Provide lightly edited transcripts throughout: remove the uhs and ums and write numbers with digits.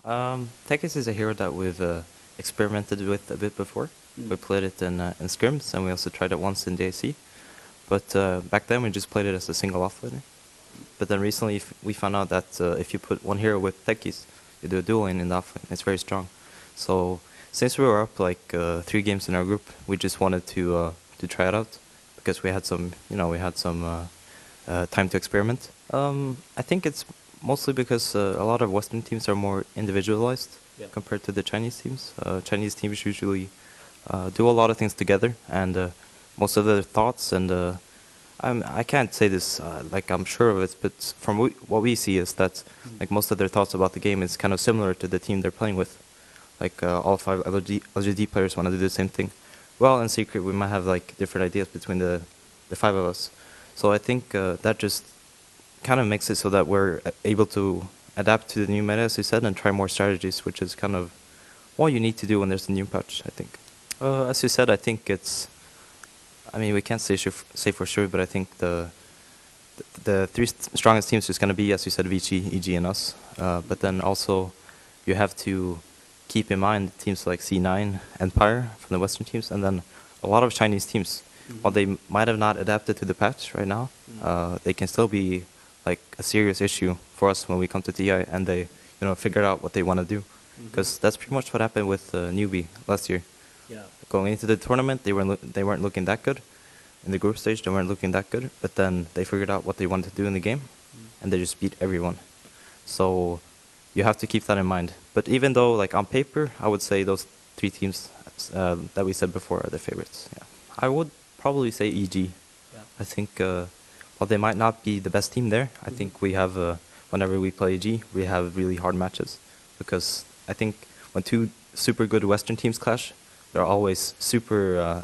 Takis is a hero that we've experimented with a bit before. Mm. We played it in scrims, and we also tried it once in DAC. But back then we just played it as a single offlaner. But then recently we found out that if you put one hero with Takis, you do a dual lane in the offlane. It's very strong. So since we were up like 3 games in our group, we just wanted to try it out because we had some time to experiment. I think it's mostly because a lot of Western teams are more individualized compared to the Chinese teams. Chinese teams usually do a lot of things together, and most of their thoughts and I can't say this like I'm sure of it, but from what we see is that like most of their thoughts about the game is kind of similar to the team they're playing with. Like all 5 LGD players want to do the same thing. Well, in secret, we might have like different ideas between the 5 of us. So I think that just kind of makes it so that we're able to adapt to the new meta, as you said, and try more strategies, which is kind of what you need to do when there's a new patch, I think. As you said, I think it's... I mean, we can't say for sure, but I think the 3 strongest teams is going to be, as you said, Vici, EG, and us. But then also, you have to keep in mind teams like C9, Empire from the Western teams, and then a lot of Chinese teams. While they might have not adapted to the patch right now, they can still be like a serious issue for us when we come to TI and they, figure out what they want to do. Because that's pretty much what happened with Newbie last year. Yeah. Going into the tournament, they weren't looking that good. In the group stage, they weren't looking that good. But then they figured out what they wanted to do in the game, and they just beat everyone. So you have to keep that in mind. But even though, like on paper, I would say those 3 teams that we said before are the favorites. Yeah, I would probably say EG. Yeah. I think while they might not be the best team there, I think we have whenever we play EG, we have really hard matches because I think when 2 super good Western teams clash, they're always super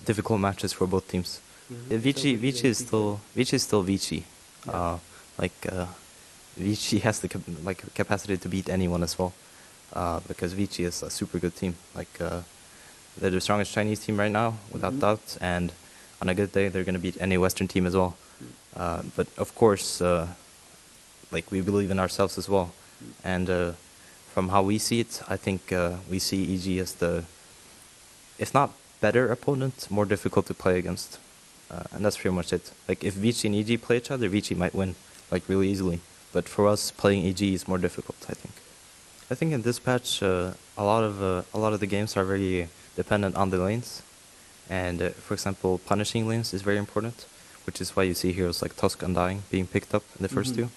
difficult matches for both teams. Vici is still Vici. Yeah. Vici has the capacity to beat anyone as well, because Vici is a super good team. They're the strongest Chinese team right now, without doubt, and on a good day, they're going to beat any Western team as well. But of course, we believe in ourselves as well. And from how we see it, I think we see EG as the, if not better opponent, more difficult to play against. And that's pretty much it. Like if Vici and EG play each other, Vici might win really easily. But for us, playing EG is more difficult, I think. I think in this patch, a lot of the games are very dependent on the lanes, and for example, punishing lanes is very important, which is why you see heroes like Tusk Undying being picked up in the first 2,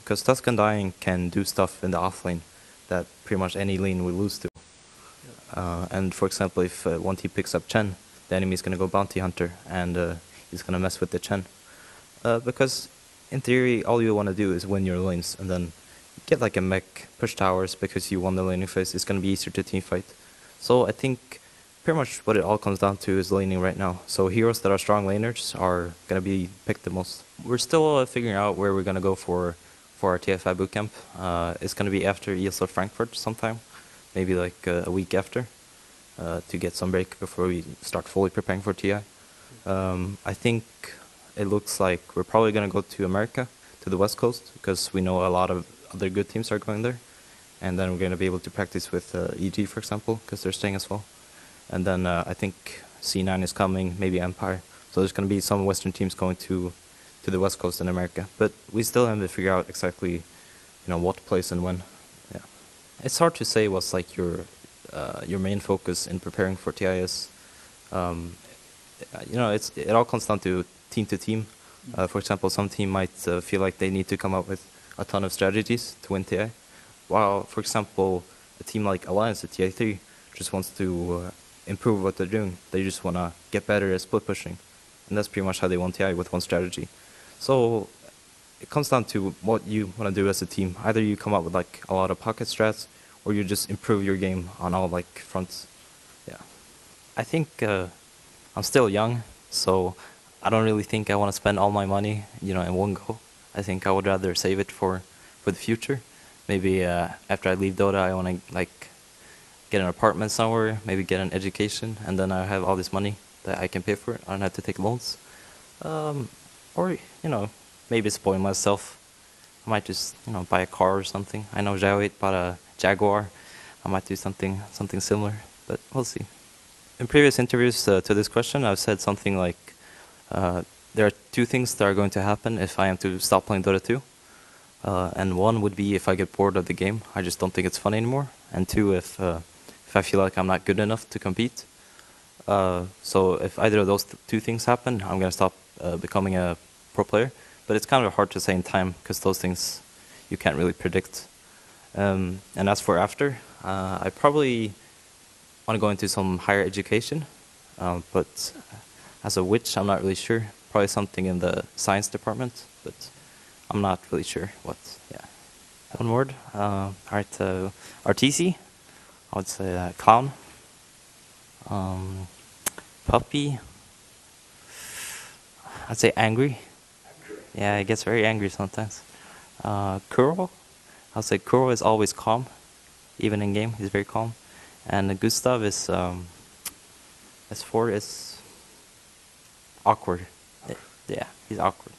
because Tusk Undying can do stuff in the off lane that pretty much any lane will lose to. And for example, if one team picks up Chen, the enemy is going to go Bounty Hunter, and he's going to mess with the Chen, because in theory, all you want to do is win your lanes, and then get like a mech, push towers because you won the laning phase. It's going to be easier to teamfight. So I think pretty much what it all comes down to is laning right now. So heroes that are strong laners are going to be picked the most. We're still figuring out where we're going to go for our TFI bootcamp. It's going to be after ESL Frankfurt sometime, maybe like a week after, to get some break before we start fully preparing for TI. I think it looks like we're probably going to go to America, to the West Coast, because we know a lot of other good teams are going there. And then we're going to be able to practice with EG, for example, because they're staying as well. And then I think C9 is coming, maybe Empire. So there's going to be some Western teams going to the West Coast in America. But we still have to figure out exactly, what place and when. Yeah, it's hard to say what's like your main focus in preparing for TIS. It all comes down to team. For example, some team might feel like they need to come up with a ton of strategies to win TI, while, for example, a team like Alliance at TI3 just wants to improve what they're doing. They just want to get better at split pushing, and that's pretty much how they won TI, with one strategy. So it comes down to what you want to do as a team. Either you come up with like a lot of pocket strats, or you just improve your game on all fronts. Yeah, I think I'm still young, so I don't really think I want to spend all my money, in one go. I think I would rather save it for the future. Maybe after I leave Dota, I want to get an apartment somewhere, maybe get an education, and then I have all this money that I can pay for it. I don't have to take loans. Or maybe spoil myself. I might just buy a car or something. I know Xiaowei bought a Jaguar. I might do something similar, but we'll see. In previous interviews to this question, I've said something like, there are two things that are going to happen if I am to stop playing Dota 2. And one would be if I get bored of the game, I just don't think it's fun anymore. And two, if I feel like I'm not good enough to compete. So if either of those two things happen, I'm going to stop becoming a pro player. But it's kind of hard to say in time, because those things you can't really predict. And as for after, I probably want to go into some higher education. But as a which, I'm not really sure. Probably something in the science department, but I'm not really sure what. Yeah. One word. Arteezy. I would say clown. Puppey. I'd say angry. Yeah, he gets very angry sometimes. Kuro. I'll say Kuro is always calm, even in game. He's very calm. And Gustav is S4 is awkward. Yeah, he's awkward.